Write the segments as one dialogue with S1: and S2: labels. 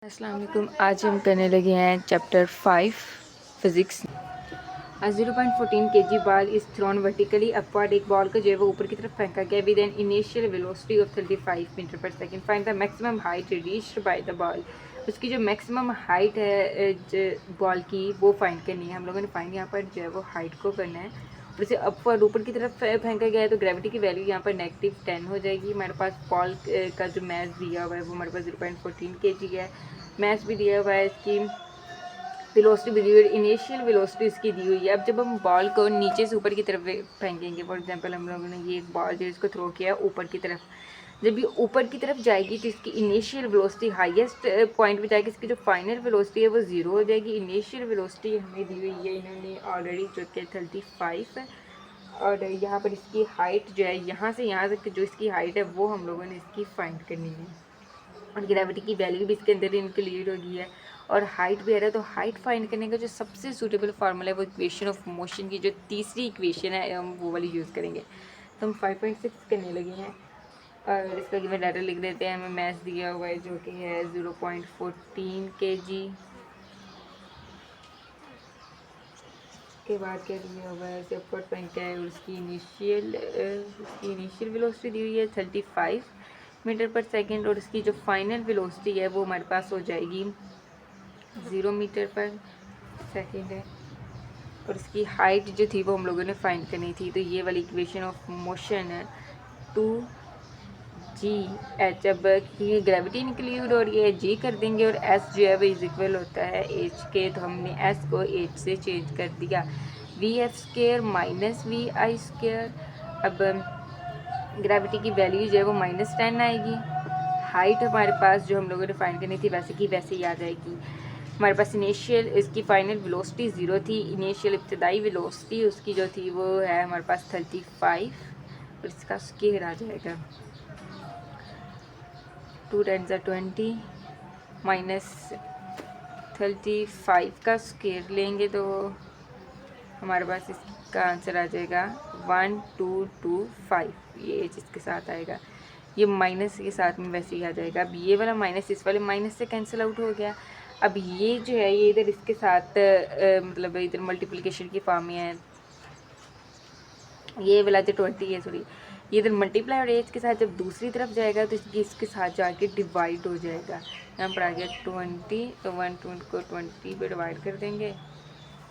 S1: अस्सलाम वालेकुम। आज हम करने लगे हैं chapter 5 physics. A 0.14 kg ball is thrown vertically upward। एक बॉल को जो है वो ऊपर की तरफ फेंका गया with an initial velocity of 35 metre per second. Find the maximum height reached by the ball. उसकी जो मैक्सिमम हाइट है बॉल की वो फाइंड करनी है। हम लोगों ने फाइंड यहाँ पर जो है वो हाइट को करना है और इसे अपवर्ड ऊपर की तरफ फेंका गया है तो ग्रेविटी की वैल्यू यहाँ पर -10 हो जाएगी। हमारे पास बॉल का जो मैस दिया हुआ है वो हमारे पास 0.14 kg है। मैस भी दिया हुआ है, इसकी वेलोसिटी भी दी हुई है, इनिशियल वेलोसिटी इसकी दी हुई है। अब जब हम बॉल को नीचे से ऊपर की तरफ फेंकेंगे, फॉर एग्जांपल हम लोगों ने ये एक बॉल जो इसको थ्रो किया ऊपर की तरफ, जब ये ऊपर की तरफ जाएगी तो इसकी इनिशियल वेलोसिटी हाईएस्ट पॉइंट पे जाएगी, इसकी जो फाइनल वेलोसिटी है वो 0 हो जाएगी। इनिशियल वेलोसिटी हमें दी हुई है इन्होंने ऑलरेडी, जो कि 35 है, और यहाँ पर इसकी हाइट जो है यहाँ से यहाँ तक जो इसकी हाइट है वो हम लोगों ने इसकी फाइंड करनी है। और ग्रेविटी की वैल्यू भी इसके अंदर इंक्लूड होगी है और हाइट भी आ रहा है। तो हाइट फाइंड करने का जो सबसे सूटेबल फार्मूला है वो इक्वेशन ऑफ मोशन की जो तीसरी इक्वेशन है हम वो वाली यूज़ करेंगे। तो हम 5.6 करने लगे हैं और इसका गिवन डाटा लिख देते हैं। हमें मैथ दिया हुआ है जो कि है 0.14 kg के बाद क्या दिया हुआ है, अपवर्ड फेंका है और उसकी इनिशियल वेलोसिटी दी हुई है 35 मीटर पर सेकेंड और इसकी जो फाइनल वेलोसिटी है वो हमारे पास हो जाएगी 0 मीटर पर सेकेंड है। और इसकी हाइट जो थी वो हम लोगों ने फाइंड करनी थी। तो ये वाली इक्वेशन ऑफ मोशन है 2g h। अब क्योंकि ग्रेविटी इंक्लूड हो रही है g कर देंगे और s जो है वो इज इक्वल होता है h के, तो हमने s को h से चेंज कर दिया, v(f)² माइनस vi²। अब ग्रेविटी की वैल्यू जो है वो -10 आएगी। हाइट हमारे पास जो हम लोगों ने फाइंड करनी थी वैसे की वैसे ही आ जाएगी। हमारे पास इनिशियल इसकी फाइनल वेलोसिटी 0 थी, इनिशियल इब्तदाई वेलोसिटी उसकी जो थी वो है हमारे पास 35 और इसका स्क्वायर आ जाएगा 2 × 20 -35 का स्क्वायर लेंगे तो हमारे पास इसका आंसर आ जाएगा 1225। ये एच इसके साथ आएगा, ये माइनस के साथ में वैसे ही आ जाएगा। अब ये वाला माइनस इस वाले माइनस से कैंसिल आउट हो गया। अब ये जो है ये इधर इसके साथ मतलब इधर मल्टीप्लिकेशन की फॉर्म में है, ये वाला जो 20 है सॉरी ये इधर मल्टीप्लाई और एच के साथ जब दूसरी तरफ जाएगा तो इसके साथ जाके डिवाइड हो जाएगा। यहाँ पर आ गया 20, तो 120 को 20 पे डिवाइड कर देंगे,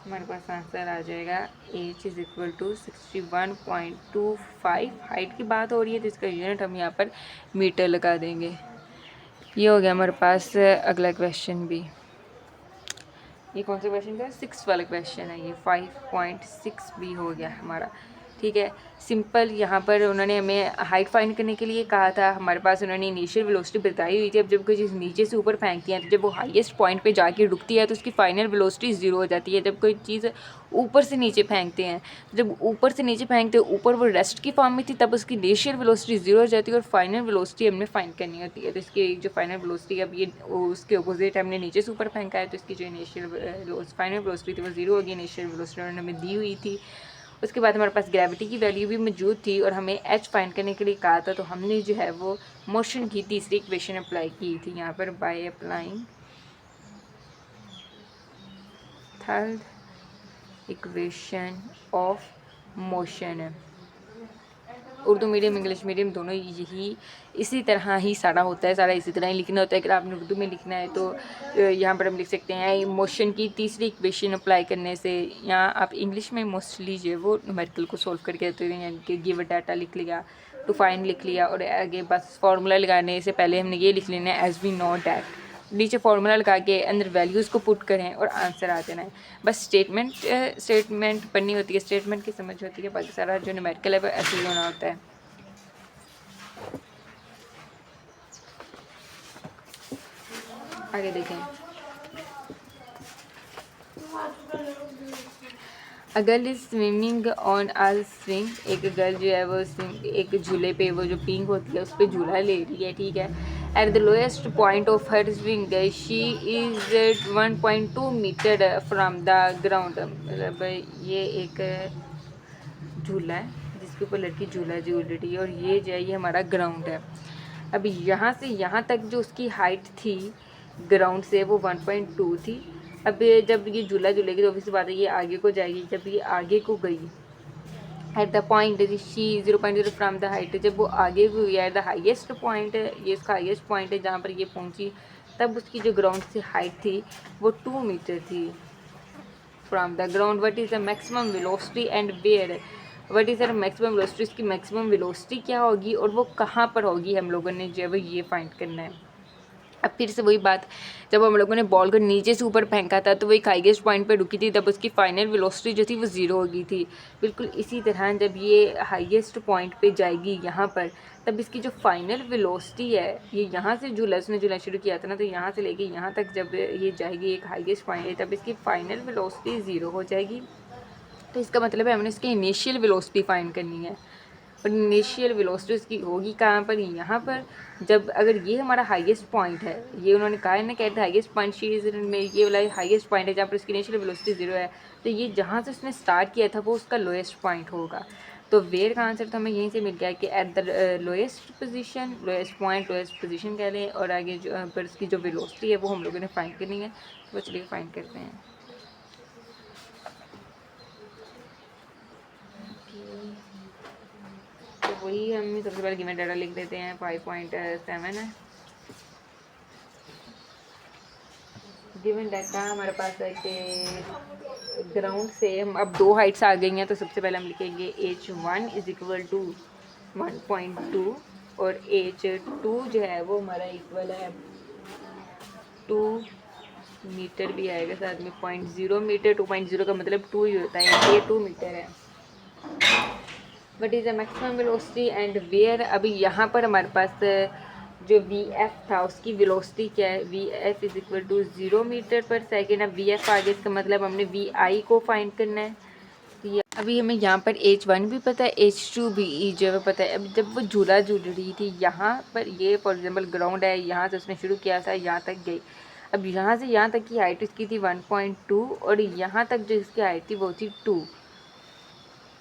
S1: हमारे पास आंसर आ जाएगा h is equal to 61.25। Height की बात हो रही है तो इसका यूनिट हम यहाँ पर मीटर लगा देंगे। ये हो गया हमारे पास अगला क्वेश्चन भी। ये कौन सा क्वेश्चन था? 6 वाला क्वेश्चन है ये, 5.6 भी हो गया हमारा। ठीक है, सिंपल। यहाँ पर उन्होंने हमें हाइट फाइंड करने के लिए कहा था, हमारे पास उन्होंने इनिशियल वेलोसिटी बताई हुई थी। अब जब कोई चीज़ नीचे से ऊपर फेंकती है तो जब वो हाईएस्ट पॉइंट पे जाके रुकती है तो उसकी फाइनल वेलोसिटी 0 हो जाती है। जब कोई चीज़ ऊपर से नीचे फेंकते हैं, जब ऊपर से नीचे फेंकते हैं ऊपर वो रेस्ट की फॉर्म में थी तब उसकी इनिशियल वेलोसिटी 0 हो जाती है और फाइनल वेलोसिटी हमने फाइंड करनी होती है। तो इसकी जो फाइनल वेलोसिटी अब ये उसके अपोजिट हमने नीचे से ऊपर फेंका है तो इसकी जो इनिशियल फाइनल वेलोसिटी थी वो 0 होगी। इनिशियल वेलोसिटी उन्होंने हमें दी हुई थी। उसके बाद हमारे पास ग्रेविटी की वैल्यू भी मौजूद थी और हमें एच फाइंड करने के लिए कहा था, तो हमने जो है वो मोशन की तीसरी इक्वेशन अप्लाई की थी यहाँ पर by applying third equation of motion. Urdu medium English medium दोनों यही इसी तरह ही सारा होता है, सारा इसी तरह ही लिखना होता है। अगर आपने उर्दू में लिखना है तो यहाँ पर हम लिख सकते हैं मोशन की तीसरी इक्वेशन अप्लाई करने से। यहाँ आप इंग्लिश में मोस्टली जो है वो न्यूमेरिकल को सॉल्व करके देते हैं, यानी कि गिवन डाटा लिख लिया, टू फाइंड लिख लिया और आगे बस फार्मूला लगाने से पहले हमने ये लिख लेना है एज वी नो डैट, नीचे फार्मूला लगा के अंदर वैल्यूज़ को पुट करें और आंसर आ जाना है। बस स्टेटमेंट पढ़नी होती है, स्टेटमेंट की समझ होती है, बाकी सारा जो न्यूमेरिकल है वो ऐसे ही होना होता है। आगे देखें, a girl is swimming on a swing. एक गर्ल जो है वो एक झूले पे, वो जो पिंक होती है उस पर झूला ले रही है, ठीक है। At the lowest point of her swing she is 1.2 metre from the ground. मतलब ये एक झूला है जिसके ऊपर लड़की झूला झूल रही है और ये जो है ये हमारा ग्राउंड है। अब यहाँ से यहाँ तक जो उसकी हाइट थी ग्राउंड से वो 1.2 थी। अब ये जब ये झूला झूलेगी तो ऑब्वियसली बात है ये आगे को जाएगी। जब ये आगे को गई at the point she 0.0 from the height, जब वो आगे हुई एट द हाइएस्ट पॉइंट, ये इसका हाइएस्ट पॉइंट है जहाँ पर ये पहुँची, तब उसकी जो ग्राउंड से हाइट थी वो 2 मीटर थी from the ground. What is the maximum velocity and where, what is the maximum velocity, इसकी मैक्सिमम वेलोसिटी क्या होगी और वो कहाँ पर होगी, हम लोगों ने जो है वो ये फाइंड करना है। अब फिर से वही बात, जब हम लोगों ने बॉल को नीचे से ऊपर फेंका था तो वो एक हाईएस्ट पॉइंट पे रुकी थी, तब उसकी फाइनल वेलोसिटी जो थी वो 0 हो गई थी। बिल्कुल इसी तरह जब ये हाईएस्ट पॉइंट पे जाएगी यहाँ पर, तब इसकी जो फाइनल वेलोसिटी है, ये यहाँ से उसने झूला शुरू किया था ना, तो यहाँ से लेके यहाँ तक जब ये जाएगी एक हाईएस्ट पॉइंट है, तब इसकी फाइनल वेलोसिटी 0 हो जाएगी। तो इसका मतलब है हमने इसकी इनिशियल वेलोसिटी फाइंड करनी है। और इनिशियल वेलोसिटी उसकी होगी कहाँ पर, यहाँ पर। जब अगर ये हमारा हाईएस्ट पॉइंट है, ये उन्होंने कहा है ना, कहते हैं हाईएस्ट पॉइंट शीज में, ये वाला हाईएस्ट पॉइंट है जहाँ पर उसकी इनिशियल वेलोसिटी 0 है, तो ये जहाँ से उसने स्टार्ट किया था वो उसका लोएस्ट पॉइंट होगा। तो वेयर का आंसर तो हमें यहीं से मिल गया कि eight the lowest position, lowest point, lowest position कह लें, और आगे जो पर उसकी जो वेलोसिटी है वो हम लोगों ने फाइंड करनी है। तो चलिए फाइंड करते हैं। तो वही हम सबसे पहले गिवन डाटा लिख देते हैं। 5.7 है गिवन डाटा हमारे पास है कि ग्राउंड से हम अब 2 हाइट्स आ गई हैं, तो सबसे पहले हम लिखेंगे H1 इज इक्वल टू 1.2 और H2 जो है वो हमारा इक्वल है 2 मीटर भी आएगा साथ में, 0.0 मीटर। 2.0 का मतलब 2 ही होता है, ये 2 मीटर है। What is the maximum velocity and where, अभी यहाँ पर हमारे पास जो वी एफ था उसकी वेलोसिटी क्या है, V F is equal to 0 metre per second. अब वी एफ आगे, इसका मतलब हमने वी आई को फाइंड करना है। तो अभी हमें यहाँ पर H1 भी पता है, H2 भी जो है पता है। अब जब वो झूला झूल रही थी यहाँ पर, ये फॉर एग्जाम्पल ग्राउंड है, यहाँ से उसने शुरू किया था, यहाँ तक गई। अब यहाँ से यहाँ तक की हाइट उसकी थी 1.2 और यहाँ तक जो इसकी हाइट थी वो थी 2।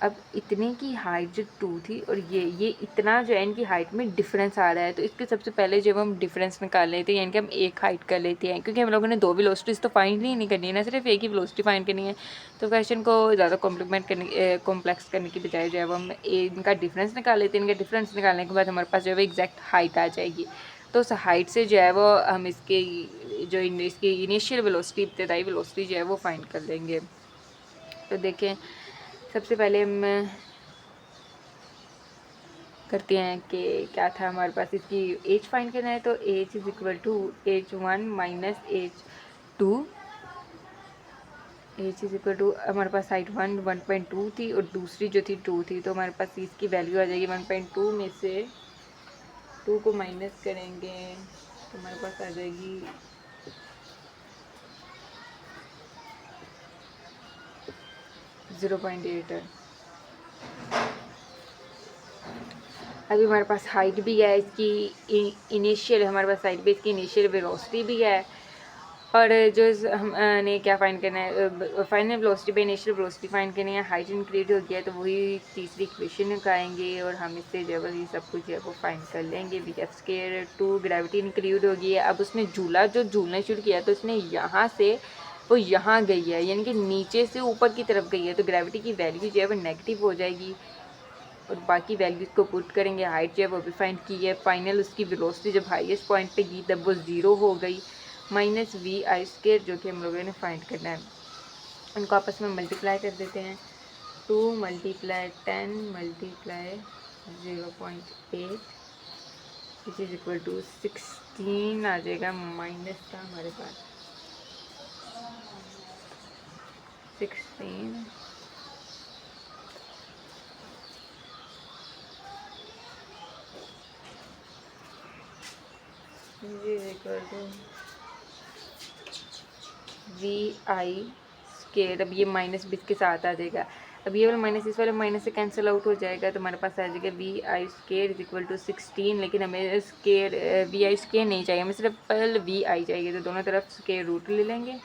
S1: अब इतने की हाइट जो 2 थी और ये इतना जो है इनकी हाइट में डिफरेंस आ रहा है, तो इसके सबसे पहले जब हम डिफरेंस निकाल लेते हैं, यानी कि हम एक हाइट कर लेते हैं, क्योंकि हम लोगों ने 2 वेलोसिटीज़ तो फाइंड ही नहीं करनी है ना, सिर्फ एक ही वेलोसिटी फाइंड करनी है। तो क्वेश्चन को ज़्यादा कॉम्प्लेक्स करने की बजाय जो है हम इनका डिफरेंस निकाल लेते हैं। इनका डिफरेंस निकालने के बाद हमारे पास जो है एग्जैक्ट हाइट आ जाएगी। तो उस हाइट से जो है वो हम इसकी इनिशियल वेलोसिटी, इब्तदाई वेलोसिटी जो है वो फाइंड कर लेंगे। तो देखें, सबसे पहले हम करते हैं कि क्या था हमारे पास, इसकी एज फाइंड करना है। तो h is equal to H1 minus H2। H is equal to, हमारे पास हाइट 1.2 थी और दूसरी जो थी 2 थी, तो हमारे पास इसकी वैल्यू आ जाएगी 1.2 में से 2 को माइनस करेंगे तो हमारे पास आ जाएगी 0.8। अभी हमारे पास हाइट भी है इसकी, इनिशियल हमारे पास हाइट भी, इसकी इनिशियल वेलोसिटी भी है। और जो हमने क्या फाइंड करना है, फाइनल वेलोसिटी पे इनिशियल वेलोसिटी फाइंड करनी है। हाइट इंक्रीज हो गया तो वही तीसरी इक्वेशन लगाएंगे और हम इससे जो है ये सब कुछ है वो फाइंड कर लेंगे। V F square 2, gravity include हो गई है। अब उसने झूलना शुरू किया तो उसने यहाँ से वो यहाँ गई है, यानी कि नीचे से ऊपर की तरफ गई है, तो ग्रेविटी की वैल्यू जो है वो नेगेटिव हो जाएगी और बाकी वैल्यूज़ को पुट करेंगे। हाइट जो है वो भी फाइंड की है। फाइनल उसकी वेलोसिटी जब हाईएस्ट पॉइंट पे गई तब वो 0 हो गई, माइनस वी आई स्क्वायर जो कि हम लोगों ने फाइंड करना है। उनको आपस में मल्टीप्लाई कर देते हैं। 2 multiply 10 multiply 0.8 which is equal to 16 आ जाएगा, माइनस था हमारे पास 16। वी आई स्केयर, अब ये माइनस भी इसके साथ आ जाएगा। अब ये वाला माइनस इस वाले माइनस से कैंसिल आउट हो जाएगा, तो हमारे पास आ जाएगा V I square is equal to 16। लेकिन हमें स्केयर वी आई स्केयर नहीं चाहिए, हमें सिर्फ पल वी आई चाहिए, तो दोनों तरफ स्केयर रूट ले लेंगे।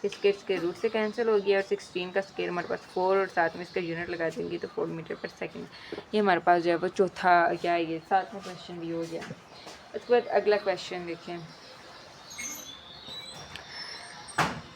S1: स्केयर रूट से कैंसिल हो गया और 16 का स्केयर हमारे पास 4 और साथ में इसका यूनिट लगा देंगे तो 4 मीटर पर सेकेंड। ये हमारे पास जो है वो चौथा क्या है, ये 7वां क्वेश्चन भी हो गया। उसके बाद अगला क्वेश्चन देखें।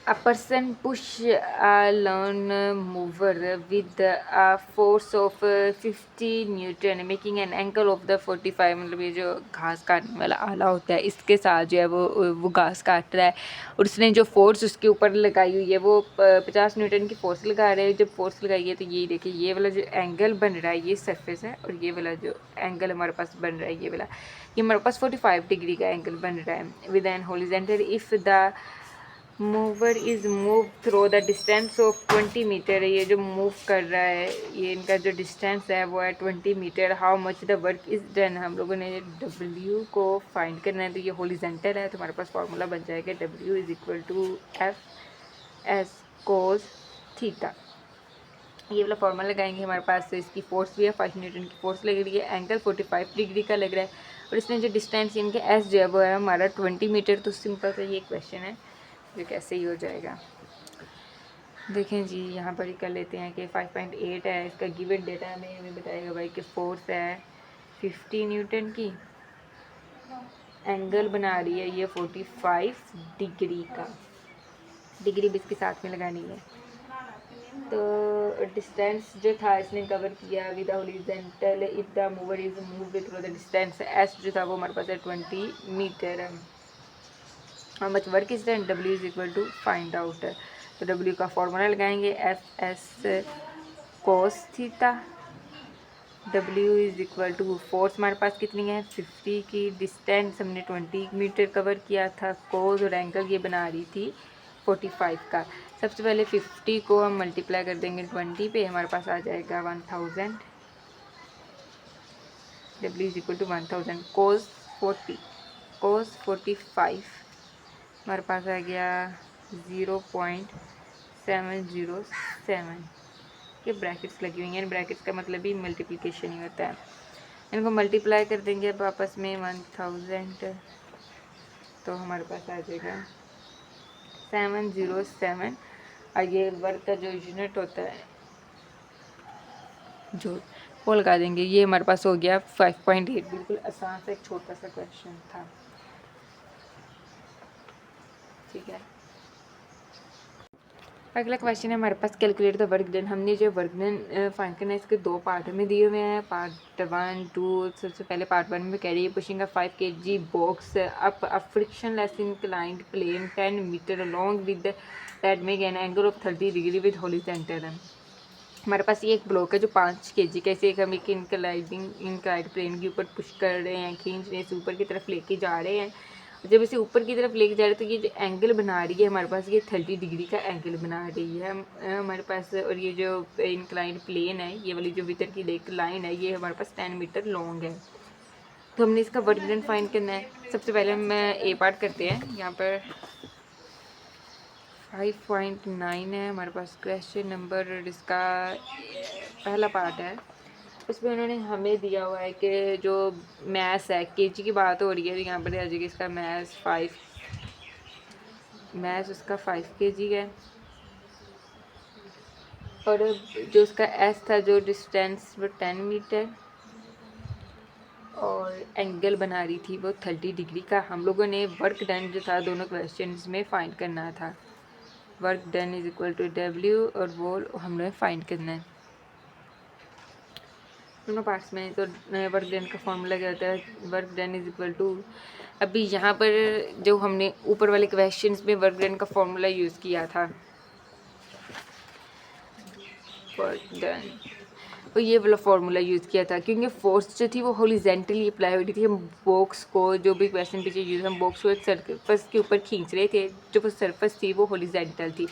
S1: A person push a lawn mover with a force of 50 Newton making an angle of the 45, मतलब ये जो घास काटने वाला आला होता है इसके साथ जो है वो घास काट रहा है और उसने जो फोर्स उसके ऊपर लगाई हुई है वो 50 न्यूटन की फोर्स लगा रहे हैं। जब फोर्स लगाई है तो ये देखिए ये वाला जो एंगल बन रहा है ये सरफेस है और ये वाला जो एंगल हमारे पास बन रहा है ये हमारे पास 45 डिग्री का एंगल बन रहा है with an horizontal if the mover is move through the distance of 20 metre. ये जो मूव कर रहा है ये इनका जो डिस्टेंस है वो है 20 metre. How much the work is done, हम लोगों ने W को फाइंड करना है तो ये हॉरिजॉन्टल है तो हमारे पास फार्मूला बन जाएगा W is equal to FS cos theta. ये वाला फार्मूला लगाएंगे हमारे पास इसकी फोर्स भी है 5 न्यूटन की फोर्स लग रही है, एंगल 45 डिग्री का लग रहा है और इसमें जो डिस्टेंस इनके S जो है वो है हमारा 20 मीटर। तो सिंपल सा ये क्वेश्चन है जो कैसे ही हो जाएगा। देखें जी यहाँ पर ही कर लेते हैं कि 5.8 है इसका गिवन डेटा हमें बताएगा भाई कि फोर्स है 50 न्यूटन की, एंगल बना रही है ये 45 डिग्री का, डिग्री भी इसके साथ में लगानी है। तो डिस्टेंस जो था इसने कवर किया with horizontal if the mover is move through the distance S जो था वो हमारे पास है 20 metre. How much work is done, W is equal to find out. तो W का फॉर्मूला लगाएंगे FS cos theta. W is equal to force हमारे पास कितनी है 50 की, डिस्टेंस हमने 20 मीटर कवर किया था, कोस और एंगल ये बना रही थी 45 का। सबसे पहले 50 को हम मल्टीप्लाई कर देंगे 20 पे, हमारे पास आ जाएगा 1000। W इज इक्वल टू 1000 कोस 45 हमारे पास आ गया 0.707। ये ब्रैकेट्स लगी हुई हैं, ब्रैकेट्स का मतलब ही मल्टीप्लिकेशन ही होता है। इनको मल्टीप्लाई कर देंगे अब आपस में 1000 तो हमारे पास आ जाएगा 707। और ये वर्क का जो यूनिट होता है जो वो लगा देंगे, ये हमारे पास हो गया 5.8। बिल्कुल आसान सा एक छोटा सा क्वेश्चन था, ठीक है। अगला क्वेश्चन है हमारे पास कैलकुलेट द वर्क डन। हमने जो वर्क डन फाइंड करना है इसके दो पार्ट में दिए हुए हैं, पार्ट 1 2। सबसे पहले पार्ट 1 में कह रही है pushing a 5 kg box up a frictionless inclined plane 10 metre along with that make an angle of 30 degree with horizontal. हमारे पास ये एक ब्लॉक है जो 5 kg का, इसे हम एक इंक्लाइंड प्लेन के ऊपर पुश कर रहे हैं, खींच रहे हैं, इसे ऊपर की तरफ लेके जा रहे हैं। जब इसे ऊपर की तरफ लेके जा रहे हैं तो ये जो एंगल बना रही है हमारे पास ये 30 डिग्री का एंगल बना रही है हमारे पास। और ये जो इंक्लाइंड प्लेन है ये वाली जो भीतर की एक लाइन है ये हमारे पास 10 मीटर लॉन्ग है। तो हमने इसका वर्क डन फाइंड करना है। सबसे पहले हम ए पार्ट करते हैं। यहाँ पर 5.9 है हमारे पास क्वेश्चन नंबर, इसका पहला पार्ट है। उसमें उन्होंने हमें दिया हुआ है कि जो मैथ्स है केजी की बात हो रही है, तो यहाँ पर आ जाएगी इसका मैथ्स उसका 5 kg है। और जो उसका एस था जो डिस्टेंस वो 10 मीटर और एंगल बना रही थी वो 30 डिग्री का। हम लोगों ने वर्क डन जो था दोनों क्वेश्चंस में फाइंड करना था। Work done is equal to W और वो हम लोग फाइंड करना है दोनों पार्ट्स में। तो वर्क डन का फॉर्मूला क्या होता है, work done is equal to, अभी यहाँ पर जो हमने ऊपर वाले क्वेश्चंस में वर्क डन का फॉर्मूला यूज़ किया था, वर्क डन तो ये वाला फार्मूला यूज़ किया था क्योंकि फोर्स जो थी वो हॉरिजॉन्टली अप्लाई हो रही थी। हम बॉक्स को जो भी क्वेश्चन पीछे यूज़, हम बॉक्स को एक सरफेस के ऊपर खींच रहे थे, जो वो सरफेस थी वो हॉरिजॉन्टल थी,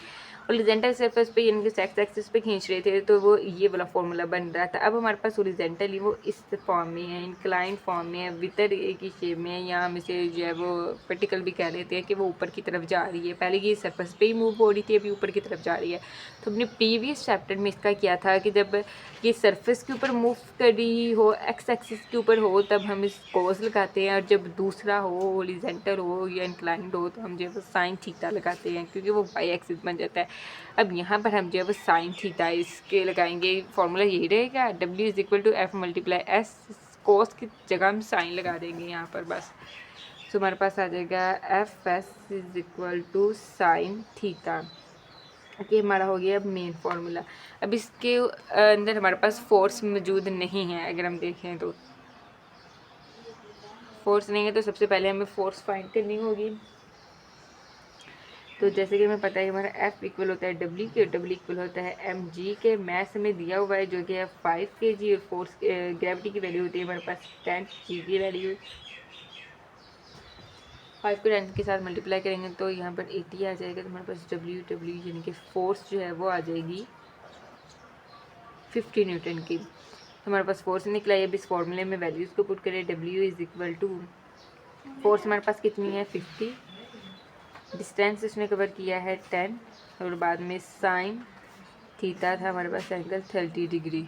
S1: हॉरिजॉन्टल सरफेस पे यानी कि एक्स एक्सिस पे खींच रहे थे, तो वो ये वाला फार्मूला बन रहा था। अब हमारे पास हॉरिजॉन्टली वो इस फॉर्म में है, इंक्लाइन फॉर्म में है, वितर की शेप में है, या हम इसे जो है वो वर्टिकल भी कह लेते हैं कि वो ऊपर की तरफ जा रही है। पहले ये सरफेस पे ही मूव हो रही थी, अभी ऊपर की तरफ जा रही है। तो हमने प्रीवियस चैप्टर में इसका किया था कि जब ये सरफेस के ऊपर मूव कर रही हो, एक्स एक्सिस के ऊपर हो, तब हम इस कोस लगाते हैं, और जब दूसरा हो हॉरिजॉन्टल हो या इंक्लाइंड हो तो हम जो है वो साइन थीटा लगाते हैं क्योंकि वो वाई एक्सिस बन जाता है। अब यहाँ पर हम जो है वो साइन थीटा इसके लगाएंगे, फार्मूला यही रहेगा W is equal to F multiply S, cos की जगह हम साइन लगा देंगे यहाँ पर बस। सो हमारे पास आ जाएगा F S is equal to sine theta. ये हमारा हो गया अब मेन फार्मूला। अब इसके अंदर हमारे पास फोर्स मौजूद नहीं है। अगर हम देखें तो फोर्स नहीं है, तो सबसे पहले हमें फोर्स फाइंड करनी होगी। तो जैसे कि हमें पता है हमारा F इक्वल होता है W के, और W इक्वल होता है mg के। मैथ हमें दिया हुआ है जो कि है 5 kg, और फोर्स ग्रेविटी की वैल्यू होती है हमारे पास 10 g की वैल्यू। 5 को 10 के साथ मल्टीप्लाई करेंगे तो यहाँ पर 80 आ जाएगा। तो हमारे पास W यानी कि फोर्स जो है वो आ जाएगी 50 न्यूटन की। तो हमारे पास फोर्स निकला है। अब इस फॉर्मूले में वैल्यूज़ को पुट करें। W is equal to force हमारे पास कितनी है 50, डिस्टेंस इसने कवर किया है 10, और बाद में साइन थीटा था हमारे पास एंगल 30 डिग्री।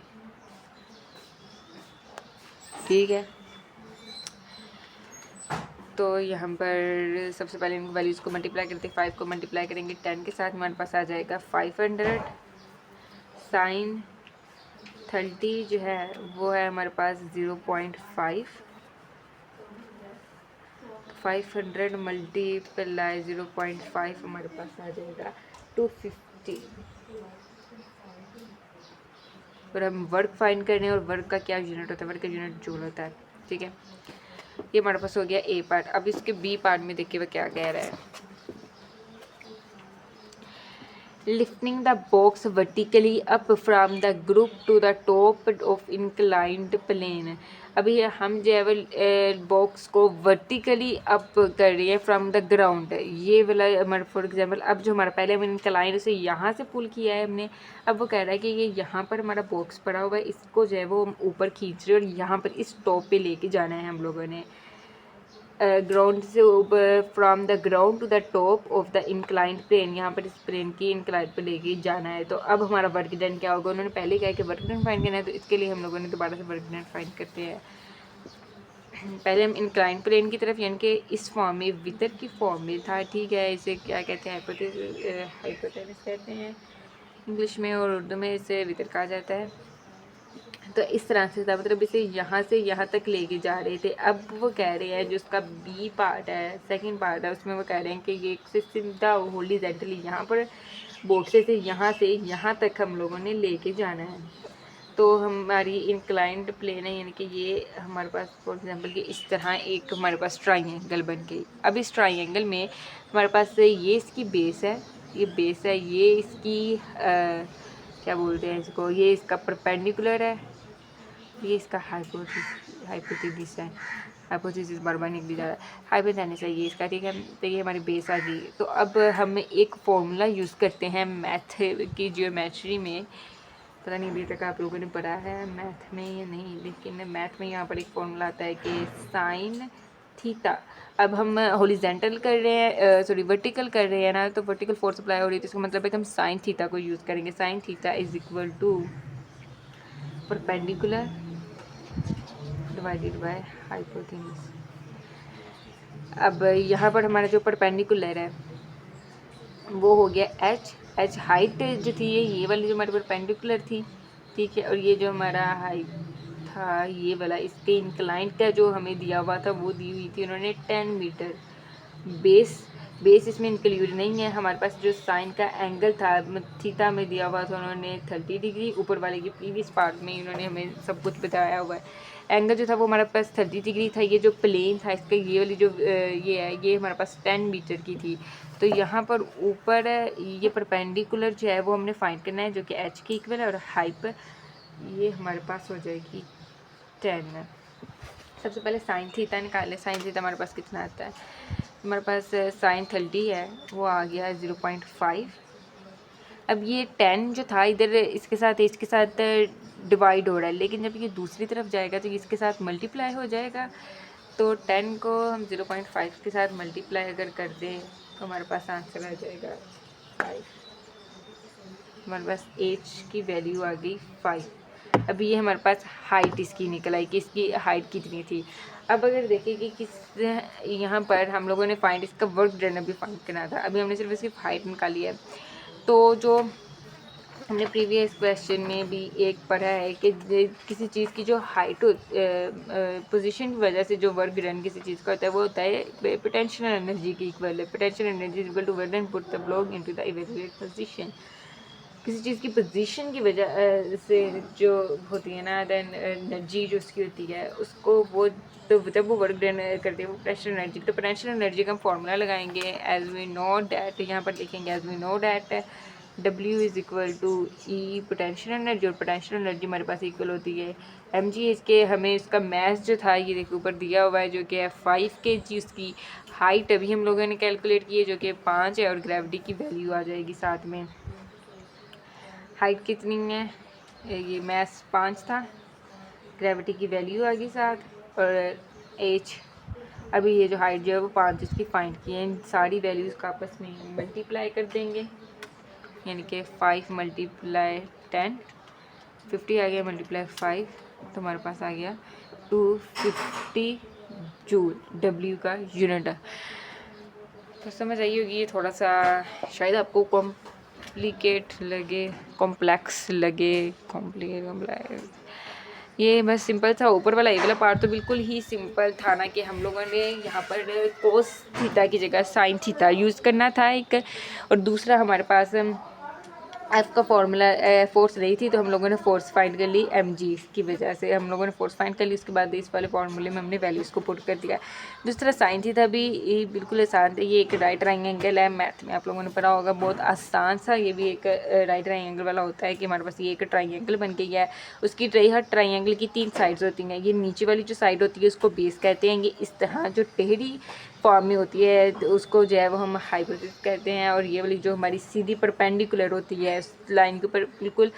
S1: ठीक है, तो यहाँ पर सबसे पहले इनको वैल्यूज़ को मल्टीप्लाई करते हैं। 5 को मल्टीप्लाई करेंगे 10 के साथ, हमारे पास आ जाएगा 500। साइन 30 जो है वो है हमारे पास 0.5। 500 मल्टीप्लाई 0.5 हमारे पास आ जाएगा 250। और हम वर्क फाइंड करने, और वर्क का क्या यूनिट होता है, वर्क का यूनिट जूल होता है। ठीक है, ये हमारे पास हो गया ए पार्ट। अब इसके बी पार्ट में देखिए वह क्या कह रहा है। Lifting the box vertically up from the group to the top of inclined plane. अभी हम जो है बॉक्स को वर्टिकली अप कर रही है फ्रॉम द ग्राउंड। ये वाला हमारा फॉर एग्जांपल, अब जो हमारा पहले हमने इंक्लाइन से यहाँ से पुल किया है हमने, अब वो कह रहा है कि ये यहाँ पर हमारा बॉक्स पड़ा हुआ है, इसको जो है वो हम ऊपर खींच रहे हैं, और यहाँ पर इस टॉप पे लेके जाना है हम लोगों ने। ग्राउंड से ऊपर, from the ground to the top of the inclined plane, यहाँ पर इस प्लेन की इंक्लाइंड पे लेके जाना है। तो अब हमारा वर्क डन क्या होगा, उन्होंने पहले कहा कि वर्क डन फाइंड करना है, तो इसके लिए हम लोगों ने दोबारा से वर्क डन फाइंड करते हैं। पहले हम इंक्लाइंड प्लेन की तरफ, यानी कि इस फॉर्म में वितर की फॉर्म में था। ठीक है, इसे क्या कहते हैं, हाइपोटेनस कहते हैं इंग्लिश में, और उर्दू में इसे वितर कहा जाता है। तो इस तरह से था, मतलब इसे यहाँ से यहाँ तक लेके जा रहे थे। अब वो कह रहे हैं जो उसका बी पार्ट है, सेकंड पार्ट है, उसमें वो कह रहे हैं कि ये से सीधा हॉरिजॉन्टली यहाँ पर बोक्से से यहाँ तक हम लोगों ने लेके जाना है। तो हमारी इंक्लाइंड प्लेन है, यानी कि ये हमारे पास फॉर एग्जांपल कि इस तरह एक हमारे पास ट्राइंगल बन गई। अब इस ट्राइंगल में हमारे पास ये इसकी बेस है, ये बेस है, ये इसकी क्या बोलते हैं इसको, ये इसका परपेंडिकुलर है, ये इसका हाइपोथेसिस है, हाइपोथेसिस बार बार निकल जा रहा है, हाइपोथेसिस है ये इसका। ठीक है, तो ये हमारी बेस आ गई। तो अब हम एक फॉर्मूला यूज़ करते हैं मैथ की ज्योमेट्री में। पता नहीं अभी तक आप लोगों ने पढ़ा है मैथ में या नहीं, लेकिन मैथ में यहाँ पर एक फॉर्मूला आता है कि साइन थीटा। अब हम हॉरिजॉन्टल कर रहे हैं, सॉरी वर्टिकल कर रहे हैं ना, तो वर्टिकल फोर्स अप्लाई हो रही है, तो इसका मतलब है कि हम साइन थीटा को यूज़ करेंगे। Sine theta is equal to perpendicular divided by hypotenuse. अब यहाँ पर हमारा जो परपेंडिकुलर है वो हो गया एच हाइट जो थी ये वाली जो हमारी परपेंडिकुलर थी। ठीक है, और ये जो हमारा हाइट था ये वाला, इसके इंक्लाइंट का जो हमें दिया हुआ था वो दी हुई थी उन्होंने 10 मीटर। बेस इसमें इंक्लूड नहीं है। हमारे पास जो साइन का एंगल था थीटा में दिया हुआ था उन्होंने 30 डिग्री। ऊपर वाले के प्रीवियस पार्ट में इन्होंने हमें सब कुछ बताया हुआ है। एंगल जो था वो हमारे पास 30 डिग्री था। ये जो प्लेन था इसका, ये वाली जो ये है, ये हमारे पास 10 मीटर की थी। तो यहाँ पर ऊपर ये परपेंडिकुलर जो है वो हमने फाइंड करना है, जो कि एच की इक्वल है, और हाइप ये हमारे पास हो जाएगी 10। सबसे पहले साइन थीटा निकालें। साइन थीटा हमारे पास कितना आता है, हमारे पास साइन 30 है, वो आ गया 0.5। अब ये 10 जो था इधर इसके साथ डिवाइड हो रहा है, लेकिन जब ये दूसरी तरफ जाएगा तो इसके साथ मल्टीप्लाई हो जाएगा। तो 10 को हम 0.5 के साथ मल्टीप्लाई अगर कर दें तो हमारे पास आंसर आ जाएगा 5। हमारे पास एच की वैल्यू आ गई 5। अभी ये हमारे पास हाइट इसकी निकल आई कि इसकी हाइट कितनी थी। अब अगर देखें कि किस यहाँ पर हम लोगों ने फाइंड इसका वर्क डन अभी फाइंड करना था, अभी हमने सिर्फ इसकी हाइट निकाली है। तो जो हमने प्रीवियस क्वेश्चन में भी एक पढ़ा है कि किसी चीज़ की जो हाइट पोजीशन की वजह से जो वर्क डन किसी चीज़ का होता है वो होता है पोटेंशियल एनर्जी की इक्वल है। Potential energy equal to work done put the block into the elevated position. किसी चीज़ की पोजीशन की वजह से जो होती है ना देन एनर्जी जो उसकी होती है उसको वो तो जब वो वर्क डन करती है वो पोटेंशियल एनर्जी, तो पोटेंशियल एनर्जी का हम फॉर्मूला लगाएंगे एज वी नो डैट, यहाँ पर लिखेंगे as we know that W is equal to E potential energy, और पोटेंशियल एनर्जी हमारे पास इक्वल होती है mg। इसके हमें इसका मैथ जो था ये देखो ऊपर दिया हुआ है जो कि है 5 kg। उसकी हाइट अभी हम लोगों ने कैलकुलेट की है जो कि 5 है, और ग्रेविटी की वैल्यू आ जाएगी साथ में। हाइट कितनी है, ये मैथ 5 था, ग्रेविटी की वैल्यू आ गई साथ, और एच अभी ये जो हाइट जो है वो 5 इसकी फाइंड की है। इन सारी वैल्यूज़ का आपस में मल्टीप्लाई कर देंगे, यानी कि 5 मल्टीप्लाई 10 50 आ गया, मल्टीप्लाई 5 तो हमारे पास आ गया 250 जूल, W का यूनिट। तो समझ आई होगी, ये थोड़ा सा शायद आपको कॉम्प्लिकेट लगे, कॉम्प्लेक्स लगे, कॉम्प्लेक्स। ये बस सिंपल था। ऊपर वाला ये वाला पार्ट तो बिल्कुल ही सिंपल था ना, कि हम लोगों ने यहाँ पर कोस थीटा की जगह साइन थीटा यूज़ करना था एक, और दूसरा हमारे पास एफ का फॉर्मूला फोर्स नहीं थी तो हम लोगों ने फोर्स फाइंड कर ली mg की वजह से। हम लोगों ने फोर्स फाइंड कर ली, उसके बाद इस वाले फार्मूले में हमने वैल्यूज़ को पुट कर दिया। दूसरा साइन थीटा भी ये बिल्कुल आसान था, ये एक राइट ट्रायंगल है, मैथ में आप लोगों ने पढ़ा होगा, बहुत आसान सा। ये भी एक राइट ट्रायंगल वाला होता है कि हमारे पास ये एक ट्रायंगल बन गई है, उसकी हर ट्रायंगल की 3 साइड्स होती हैं। ये नीचे वाली जो साइड होती है उसको बेस कहते हैं, ये इस तरह जो टेढ़ी फॉर्म में होती है तो उसको जो है वो हम हाइपोटेनस कहते हैं, और ये वाली जो हमारी सीधी परपेंडिकुलर होती है उस लाइन के ऊपर बिल्कुल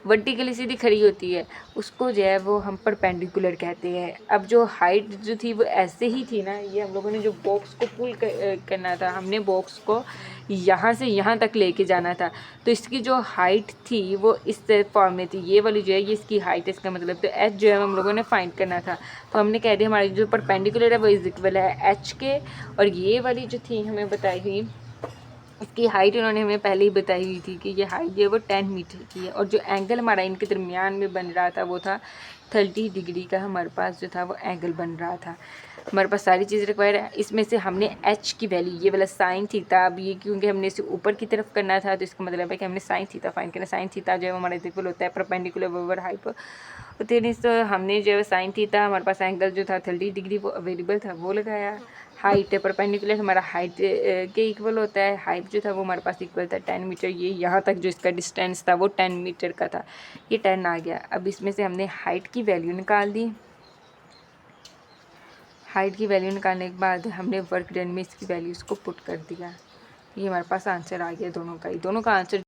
S1: वर्टिकली सीधी खड़ी होती है उसको जो है वो हम परपेंडिकुलर कहते हैं। अब जो हाइट जो थी वो ऐसे ही थी ना, ये हम लोगों ने जो बॉक्स को पुल करना था, हमने बॉक्स को यहाँ से यहाँ तक लेके जाना था, तो इसकी जो हाइट थी वो इस फॉर्म में थी। ये वाली जो है ये इसकी हाइट है, इसका मतलब तो एच जो है हम लोगों ने फाइंड करना था। तो हमने कह दिया हमारी जो परपेंडिकुलर है वो इज इक्वल है एच के, और ये वाली जो थी हमें बताई हुई इसकी हाइट उन्होंने हमें पहले ही बताई हुई थी कि ये हाइट जो है वो 10 मीटर की है, और जो एंगल हमारा इनके दरमियान में बन रहा था वो था 30 डिग्री का हमारे पास जो था वो एंगल बन रहा था। हमारे पास सारी चीज़ रिक्वायर्ड है। इसमें से हमने एच की वैल्यू ये वाला साइन थीटा, अब ये क्योंकि हमने इसे ऊपर की तरफ करना था तो इसका मतलब है कि हमने साइन थीटा फाइंड करना। साइन थीटा जो है हमारा इक्वल होता है परपेंडिकुलर ओवर हाइपोटेनस। तो हमने जो है साइन थीटा, हमारे पास एंगल जो था 30 डिग्री वो अवेलेबल था वो लगाया। हाइट है परपेंडिकुलर हमारा हाइट के इक्वल होता है, हाइट जो था वो हमारे पास इक्वल था 10 मीटर। ये यहाँ तक जो इसका डिस्टेंस था वो 10 मीटर का था, ये 10 आ गया। अब इसमें से हमने हाइट की वैल्यू निकाल दी। हाइट की वैल्यू निकालने के बाद हमने वर्क डन में इसकी वैल्यूज़ को पुट कर दिया, ये हमारे पास आंसर आ गया दोनों का ही। दोनों का आंसर